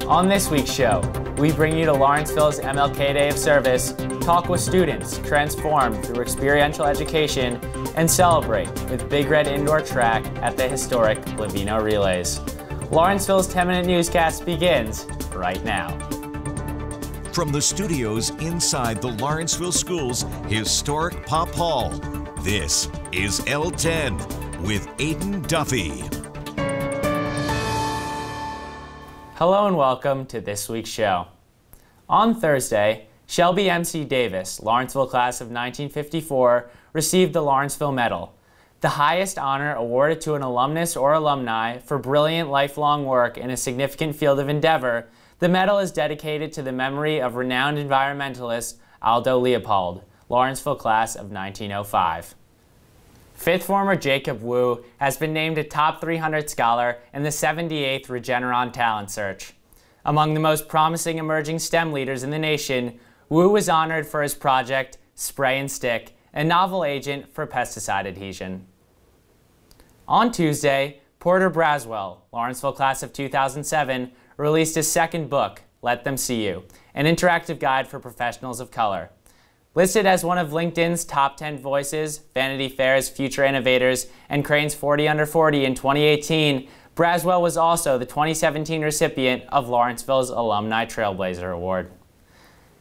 On this week's show, we bring you to Lawrenceville's MLK Day of Service, talk with students transformed through experiential education, and celebrate with Big Red Indoor Track at the historic Lavino Relays. Lawrenceville's 10-minute newscast begins right now. From the studios inside the Lawrenceville School's historic Pop Hall, this is L10 with Aidan Duffy. Hello and welcome to this week's show. On Thursday, Shelby M.C. Davis, Lawrenceville class of 1954, received the Lawrenceville Medal, the highest honor awarded to an alumnus or alumni for brilliant lifelong work in a significant field of endeavor. The medal is dedicated to the memory of renowned environmentalist Aldo Leopold, Lawrenceville class of 1905. Fifth former Jacob Wu has been named a top 300 scholar in the 78th Regeneron Talent Search. Among the most promising emerging STEM leaders in the nation, Wu was honored for his project, Spray and Stick, a novel agent for pesticide adhesion. On Tuesday, Porter Braswell, Lawrenceville class of 2007, released his second book, Let Them See You, an interactive guide for professionals of color. Listed as one of LinkedIn's top 10 voices, Vanity Fair's Future Innovators, and Crain's 40 Under 40 in 2018, Braswell was also the 2017 recipient of Lawrenceville's Alumni Trailblazer Award.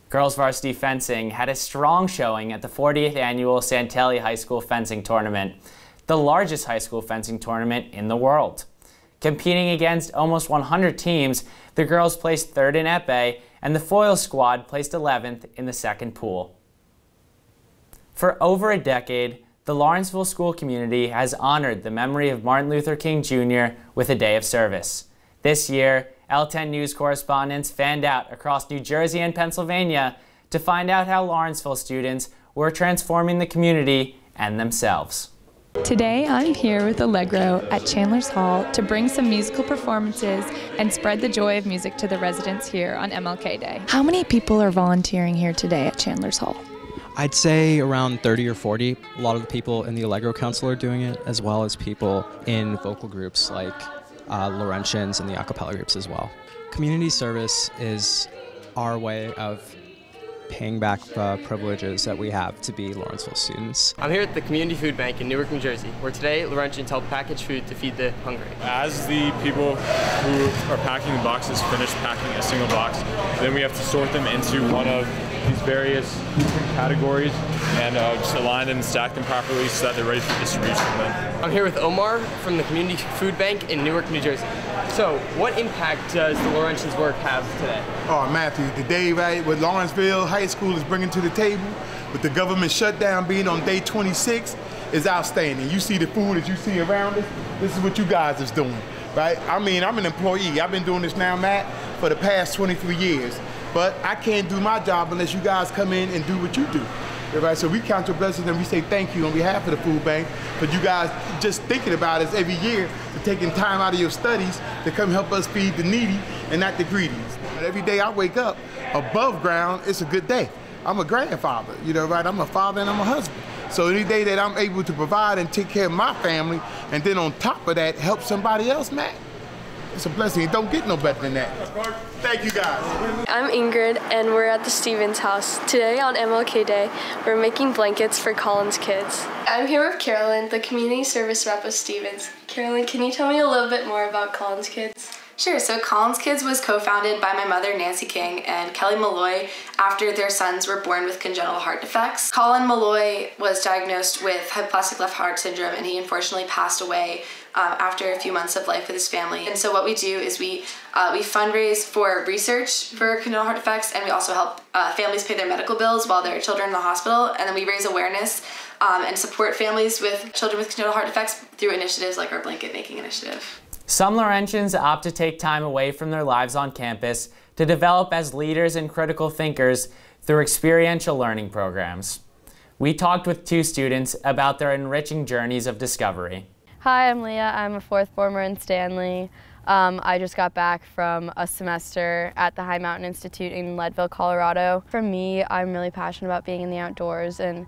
Girls varsity fencing had a strong showing at the 40th annual Santelli High School Fencing Tournament, the largest high school fencing tournament in the world. Competing against almost 100 teams, the girls placed third in épée, and the foils squad placed 11th in the second pool. For over a decade, the Lawrenceville school community has honored the memory of Martin Luther King Jr. with a day of service. This year, L10 news correspondents fanned out across New Jersey and Pennsylvania to find out how Lawrenceville students were transforming the community and themselves. Today, I'm here with Allegro at Chandler's Hall to bring some musical performances and spread the joy of music to the residents here on MLK Day. How many people are volunteering here today at Chandler's Hall? I'd say around 30 or 40. A lot of the people in the Allegro Council are doing it, as well as people in vocal groups like Lawrentians and the a cappella groups as well. Community service is our way of paying back the privileges that we have to be Lawrenceville students. I'm here at the Community Food Bank in Newark, New Jersey, where today Lawrentians help package food to feed the hungry. As the people who are packing the boxes finish packing a single box, then we have to sort them into one of these various categories and just align them and stack them properly so that they're ready for distribution then. I'm here with Omar from the Community Food Bank in Newark, New Jersey. So, what impact does the Lawrentians' work have today? Oh, Matthew, today, right, what Lawrenceville High School is bringing to the table, with the government shutdown being on day 26, is outstanding. You see the food that you see around us, this is what you guys is doing, right? I mean, I'm an employee. I've been doing this now, Matt, for the past 23 years. But I can't do my job unless you guys come in and do what you do. Right? So we count your blessings and we say thank you on behalf of the food bank for you guys just thinking about us every year, for taking time out of your studies to come help us feed the needy and not the greedy. But every day I wake up above ground, it's a good day. I'm a grandfather, right? I'm a father and I'm a husband. So any day that I'm able to provide and take care of my family, and then on top of that, help somebody else, Matt, it's a blessing. It don't get no better than that. Thank you, guys. I'm Ingrid, and we're at the Stevens house. Today on MLK Day, we're making blankets for Colin's kids. I'm here with Carolyn, the community service rep of Stevens. Carolyn, can you tell me a little bit more about Colin's kids? Sure, so Colin's Kids was co-founded by my mother, Nancy King, and Kelly Malloy after their sons were born with congenital heart defects. Colin Malloy was diagnosed with hypoplastic left heart syndrome, and he unfortunately passed away after a few months of life with his family. And so what we do is we fundraise for research for congenital heart defects, and we also help families pay their medical bills while their children are in the hospital, and then we raise awareness and support families with children with congenital heart defects through initiatives like our blanket making initiative. Some Lawrentians opt to take time away from their lives on campus to develop as leaders and critical thinkers through experiential learning programs. We talked with two students about their enriching journeys of discovery. Hi, I'm Leah. I'm a fourth former in Stanley. I just got back from a semester at the High Mountain Institute in Leadville, Colorado. For me, I'm really passionate about being in the outdoors and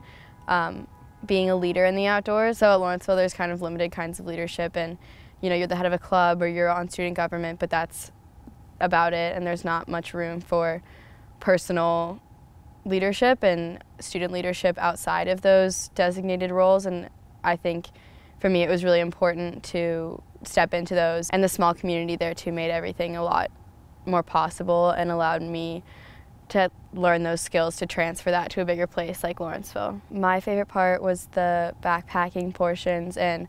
being a leader in the outdoors. So at Lawrenceville, there's kind of limited kinds of leadership, and you're the head of a club or you're on student government, but that's about it, and there's not much room for personal leadership and student leadership outside of those designated roles. And I think for me it was really important to step into those, and the small community there too made everything a lot more possible and allowed me to learn those skills to transfer that to a bigger place like Lawrenceville. My favorite part was the backpacking portions, and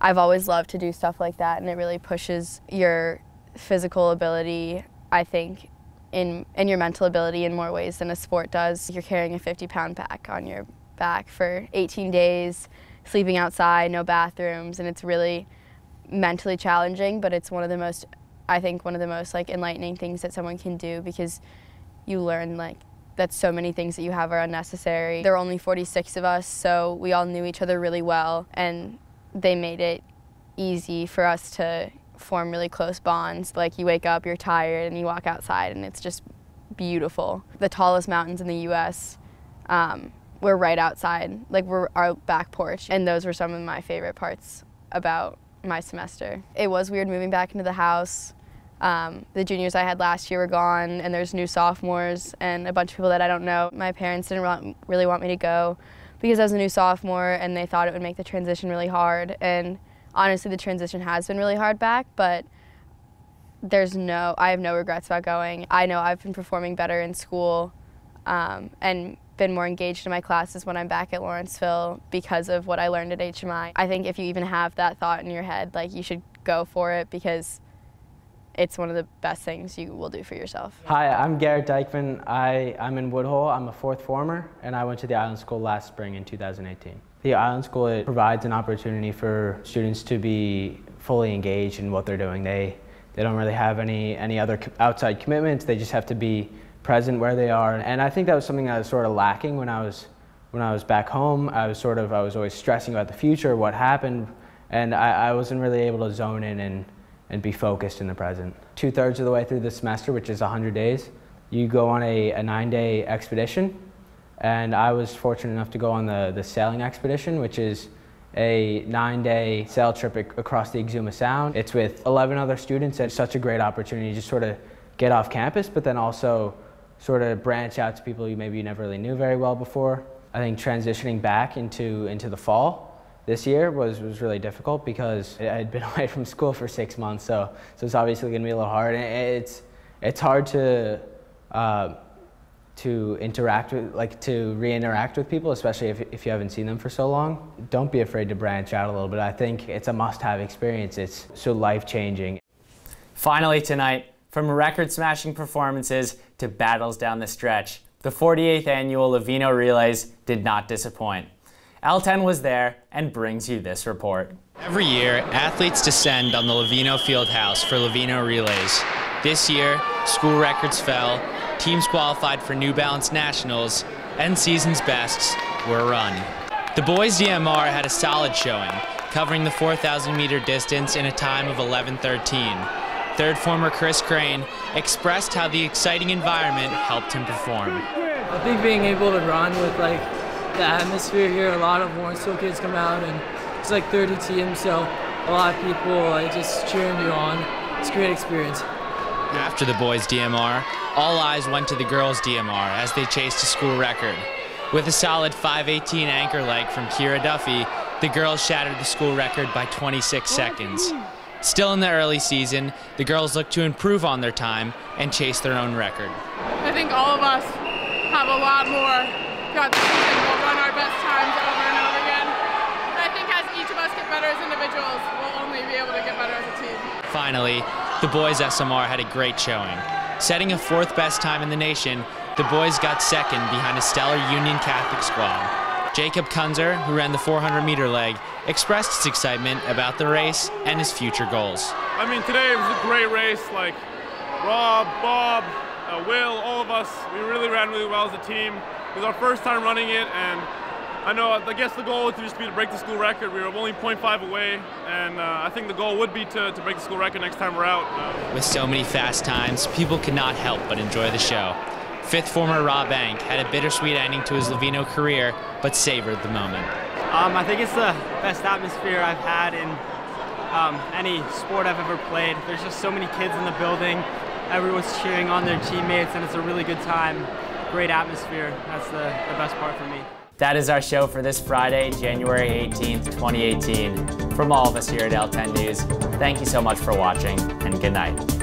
I've always loved to do stuff like that, and it really pushes your physical ability, I think, and your mental ability in more ways than a sport does. You're carrying a 50-pound pack on your back for 18 days, sleeping outside, no bathrooms, and it's really mentally challenging, but it's one of the most, I think, one of the most like enlightening things that someone can do, because you learn like that so many things that you have are unnecessary. There were only 46 of us, so we all knew each other really well, and they made it easy for us to form really close bonds. Like, you wake up, you're tired, and you walk outside, and it's just beautiful. The tallest mountains in the U.S. We're right outside, like we're our back porch, and those were some of my favorite parts about my semester. It was weird moving back into the house. The juniors I had last year were gone, and there's new sophomores and a bunch of people that I don't know. My parents didn't really want me to go because I was a new sophomore, and they thought it would make the transition really hard. And honestly, the transition has been really hard back, but I have no regrets about going. I know I've been performing better in school and been more engaged in my classes when I'm back at Lawrenceville because of what I learned at HMI. I think if you even have that thought in your head, like, you should go for it, because it's one of the best things you will do for yourself. Hi, I'm Garrett Dyckman. I'm in Woodhull. I'm a fourth former, and I went to the Island School last spring in 2018. The Island School, it provides an opportunity for students to be fully engaged in what they're doing. They don't really have any other outside commitments. They just have to be present where they are. And I think that was something that was sort of lacking when I was back home. I was always stressing about the future, what happened, and I wasn't really able to zone in and be focused in the present. 2/3 of the way through the semester, which is 100 days, you go on a 9-day expedition, and I was fortunate enough to go on the sailing expedition, which is a 9-day sail trip across the Exuma Sound. It's with 11 other students, and it's such a great opportunity to just sort of get off campus, but then also sort of branch out to people you never really knew very well before. I think transitioning back into the fall this year was really difficult, because I had been away from school for 6 months, so it's obviously going to be a little hard. And it's hard to re-interact with people, especially if you haven't seen them for so long. Don't be afraid to branch out a little bit. I think it's a must-have experience. It's so life-changing. Finally tonight, from record-smashing performances to battles down the stretch, the 48th annual Lavino Relays did not disappoint. L10 was there and brings you this report. Every year, athletes descend on the Lavino Fieldhouse for Lavino Relays. This year, school records fell, teams qualified for New Balance Nationals, and season's bests were run. The boys' DMR had a solid showing, covering the 4,000-meter distance in a time of 11:13. Third former Chris Crane expressed how the exciting environment helped him perform. I think being able to run with the atmosphere here, a lot of Lawrenceville kids come out, and it's 30 teams, so a lot of people just cheering you on. It's a great experience. After the boys' DMR, all eyes went to the girls' DMR as they chased a school record. With a solid 5:18 anchor leg from Garrett Duffy, the girls shattered the school record by 26 seconds. Still in the early season, the girls look to improve on their time and chase their own record. I think all of us have a lot more throughout the season. We'll run our best times over and over again. And I think as each of us get better as individuals, we'll only be able to get better as a team. Finally, the boys' SMR had a great showing. Setting a 4th best time in the nation, the boys got second behind a stellar Union Catholic squad. Jacob Kunzer, who ran the 400-meter leg, expressed his excitement about the race and his future goals. I mean, today was a great race. Rob, Bob, Will, all of us, we really ran really well as a team. It was our first time running it, and I guess the goal would just be to break the school record. We were only 0.5 away, and I think the goal would be to break the school record next time we're out. With so many fast times, people could not help but enjoy the show. 5th former Rob Bank had a bittersweet ending to his Lavino career, but savored the moment. I think it's the best atmosphere I've had in any sport I've ever played. There's just so many kids in the building. everyone's cheering on their teammates, and it's a really good time. Great atmosphere. That's the best part for me. That is our show for this Friday, January 18th, 2018. From all of us here at L10 News, thank you so much for watching, and good night.